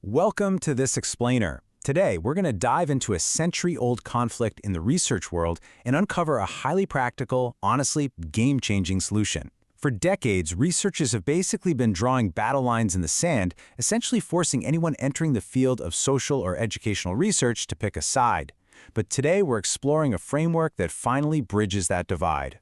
Welcome to this explainer. Today, we're going to dive into a century-old conflict in the research world and uncover a highly practical, honestly, game-changing solution. For decades, researchers have basically been drawing battle lines in the sand, essentially forcing anyone entering the field of social or educational research to pick a side. But today, we're exploring a framework that finally bridges that divide.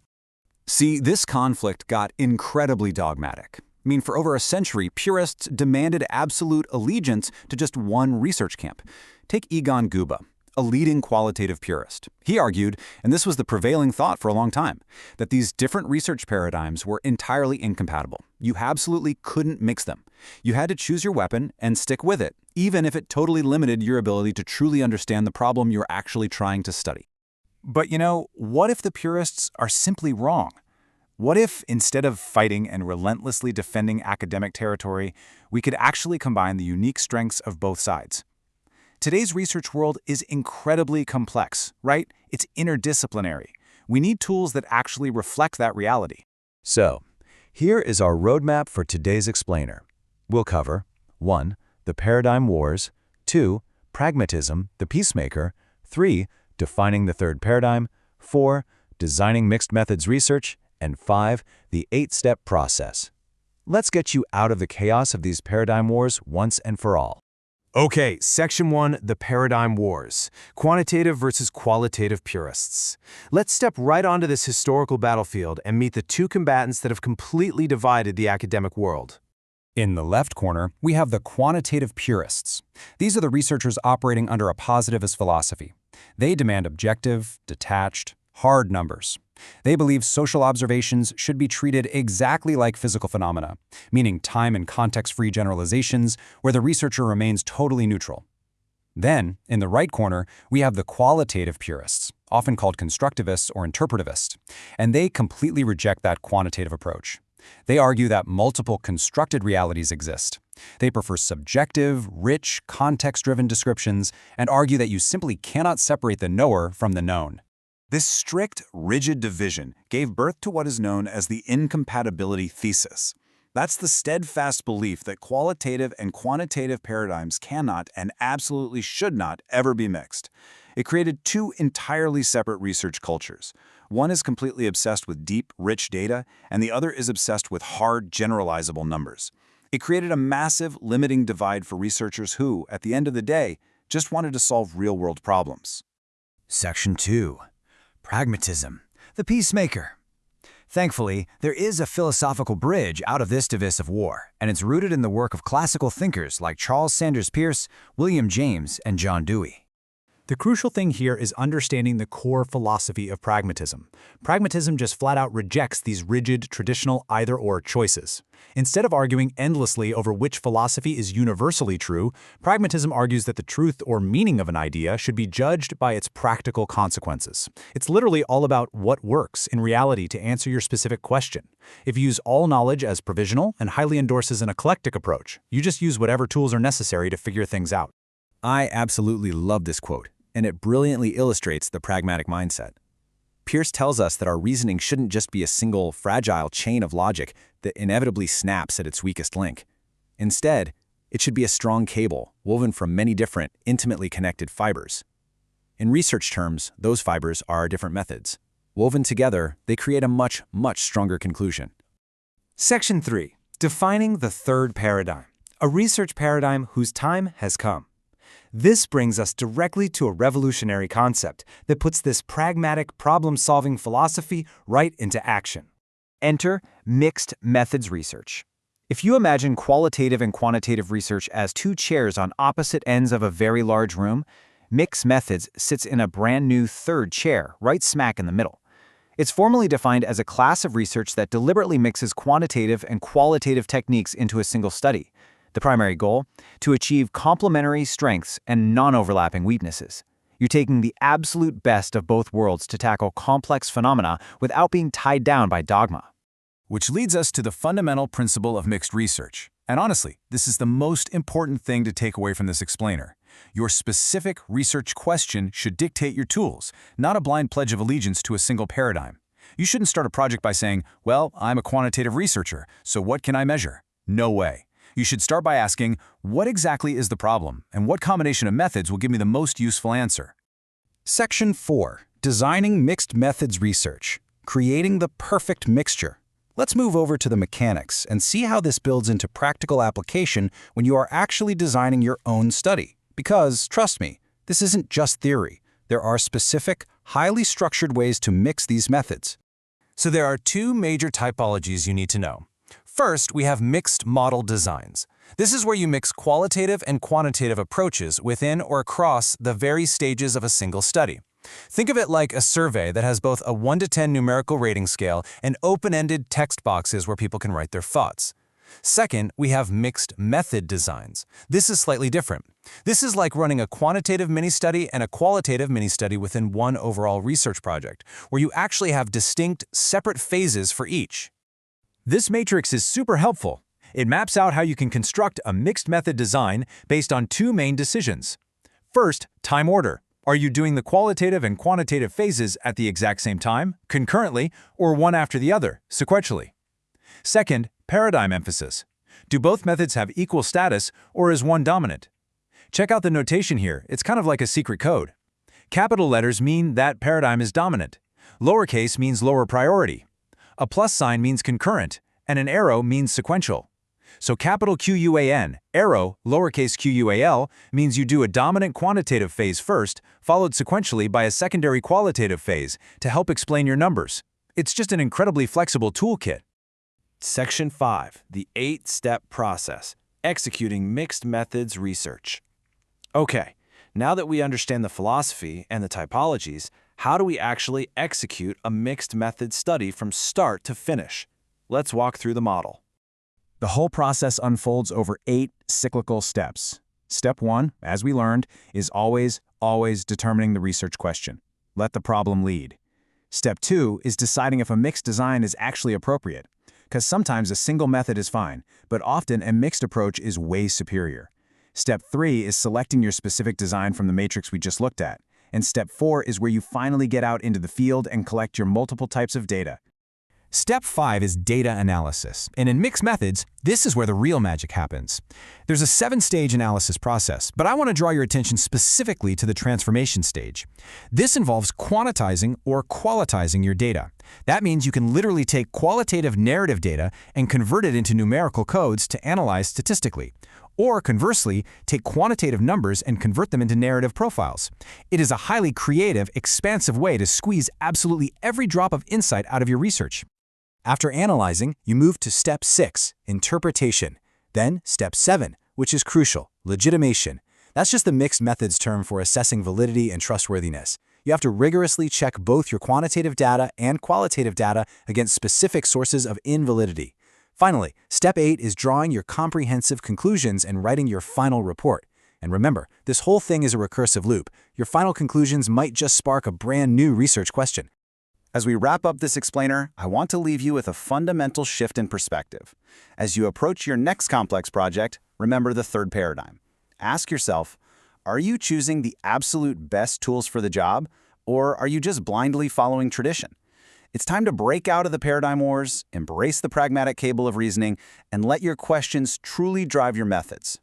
See, this conflict got incredibly dogmatic. For over a century, purists demanded absolute allegiance to just one research camp. Take Egon Guba, a leading qualitative purist. He argued, and this was the prevailing thought for a long time, that these different research paradigms were entirely incompatible. You absolutely couldn't mix them. You had to choose your weapon and stick with it, even if it totally limited your ability to truly understand the problem you're actually trying to study. But what if the purists are simply wrong? What if, instead of fighting and relentlessly defending academic territory, we could actually combine the unique strengths of both sides? Today's research world is incredibly complex, right? It's interdisciplinary. We need tools that actually reflect that reality. So, here is our roadmap for today's explainer. We'll cover 1. The paradigm wars, 2. Pragmatism, the peacemaker, 3. Defining the third paradigm, 4. Designing mixed methods research, and 5. The 8-step process. Let's get you out of the chaos of these paradigm wars once and for all. Okay, Section 1, the paradigm wars. Quantitative versus qualitative purists. Let's step right onto this historical battlefield and meet the two combatants that have completely divided the academic world. In the left corner, we have the quantitative purists. These are the researchers operating under a positivist philosophy. They demand objective, detached, hard numbers. They believe social observations should be treated exactly like physical phenomena, meaning time and context-free generalizations where the researcher remains totally neutral. Then, in the right corner, we have the qualitative purists, often called constructivists or interpretivists, and they completely reject that quantitative approach. They argue that multiple constructed realities exist. They prefer subjective, rich, context-driven descriptions and argue that you simply cannot separate the knower from the known. This strict, rigid division gave birth to what is known as the incompatibility thesis. That's the steadfast belief that qualitative and quantitative paradigms cannot and absolutely should not ever be mixed. It created two entirely separate research cultures. One is completely obsessed with deep, rich data, and the other is obsessed with hard, generalizable numbers. It created a massive, limiting divide for researchers who, at the end of the day, just wanted to solve real-world problems. Section 2. Pragmatism, the peacemaker. Thankfully, there is a philosophical bridge out of this divisive war, and it's rooted in the work of classical thinkers like Charles Sanders Peirce, William James, and John Dewey. The crucial thing here is understanding the core philosophy of pragmatism. Pragmatism just flat out rejects these rigid, traditional either-or choices. Instead of arguing endlessly over which philosophy is universally true, pragmatism argues that the truth or meaning of an idea should be judged by its practical consequences. It's literally all about what works in reality to answer your specific question. If you use all knowledge as provisional and highly endorses an eclectic approach, you just use whatever tools are necessary to figure things out. I absolutely love this quote, and it brilliantly illustrates the pragmatic mindset. Peirce tells us that our reasoning shouldn't just be a single, fragile chain of logic that inevitably snaps at its weakest link. Instead, it should be a strong cable woven from many different, intimately connected fibers. In research terms, those fibers are our different methods. Woven together, they create a much, much stronger conclusion. Section 3, defining the third paradigm, a research paradigm whose time has come. This brings us directly to a revolutionary concept that puts this pragmatic problem-solving philosophy right into action. Enter mixed methods research. If you imagine qualitative and quantitative research as two chairs on opposite ends of a very large room, mixed methods sits in a brand new third chair right smack in the middle. It's formally defined as a class of research that deliberately mixes quantitative and qualitative techniques into a single study. The primary goal? To achieve complementary strengths and non-overlapping weaknesses. You're taking the absolute best of both worlds to tackle complex phenomena without being tied down by dogma. Which leads us to the fundamental principle of mixed research. And honestly, this is the most important thing to take away from this explainer. Your specific research question should dictate your tools, not a blind pledge of allegiance to a single paradigm. You shouldn't start a project by saying, well, I'm a quantitative researcher, so what can I measure? No way. You should start by asking, what exactly is the problem, and what combination of methods will give me the most useful answer? Section 4. Designing Mixed Methods Research. Creating the perfect mixture. Let's move over to the mechanics and see how this builds into practical application when you are actually designing your own study. Because, trust me, this isn't just theory. There are specific, highly structured ways to mix these methods. So there are two major typologies you need to know. First, we have mixed model designs. This is where you mix qualitative and quantitative approaches within or across the very stages of a single study. Think of it like a survey that has both a 1 to 10 numerical rating scale and open-ended text boxes where people can write their thoughts. Second, we have mixed method designs. This is slightly different. This is like running a quantitative mini-study and a qualitative mini-study within one overall research project, where you actually have distinct, separate phases for each. This matrix is super helpful. It maps out how you can construct a mixed method design based on two main decisions. First, time order. Are you doing the qualitative and quantitative phases at the exact same time, concurrently, or one after the other, sequentially? Second, paradigm emphasis. Do both methods have equal status, or is one dominant? Check out the notation here. It's kind of like a secret code. Capital letters mean that paradigm is dominant. Lowercase means lower priority. A plus sign means concurrent, and an arrow means sequential. So capital QUAN, arrow, lowercase QUAL, means you do a dominant quantitative phase first, followed sequentially by a secondary qualitative phase to help explain your numbers. It's just an incredibly flexible toolkit. Section 5. The 8-step process. Executing mixed methods research. Okay, now that we understand the philosophy and the typologies, how do we actually execute a mixed method study from start to finish? Let's walk through the model. The whole process unfolds over 8 cyclical steps. Step 1, as we learned, is always determining the research question. Let the problem lead. Step 2 is deciding if a mixed design is actually appropriate, because sometimes a single method is fine, but often a mixed approach is way superior. Step 3 is selecting your specific design from the matrix we just looked at. And step 4 is where you finally get out into the field and collect your multiple types of data. Step 5 is data analysis, and in mixed methods, this is where the real magic happens. There's a 7-stage analysis process, but I want to draw your attention specifically to the transformation stage. This involves quantizing or qualitizing your data. That means you can literally take qualitative narrative data and convert it into numerical codes to analyze statistically. Or conversely, take quantitative numbers and convert them into narrative profiles. It is a highly creative, expansive way to squeeze absolutely every drop of insight out of your research. After analyzing, you move to step 6, interpretation. Then step 7, which is crucial, legitimation. That's just the mixed methods term for assessing validity and trustworthiness. You have to rigorously check both your quantitative data and qualitative data against specific sources of invalidity. Finally, step 8 is drawing your comprehensive conclusions and writing your final report. And remember, this whole thing is a recursive loop. Your final conclusions might just spark a brand new research question. As we wrap up this explainer, I want to leave you with a fundamental shift in perspective. As you approach your next complex project, remember the third paradigm. Ask yourself, are you choosing the absolute best tools for the job, or are you just blindly following tradition? It's time to break out of the paradigm wars, embrace the pragmatic cable of reasoning, and let your questions truly drive your methods.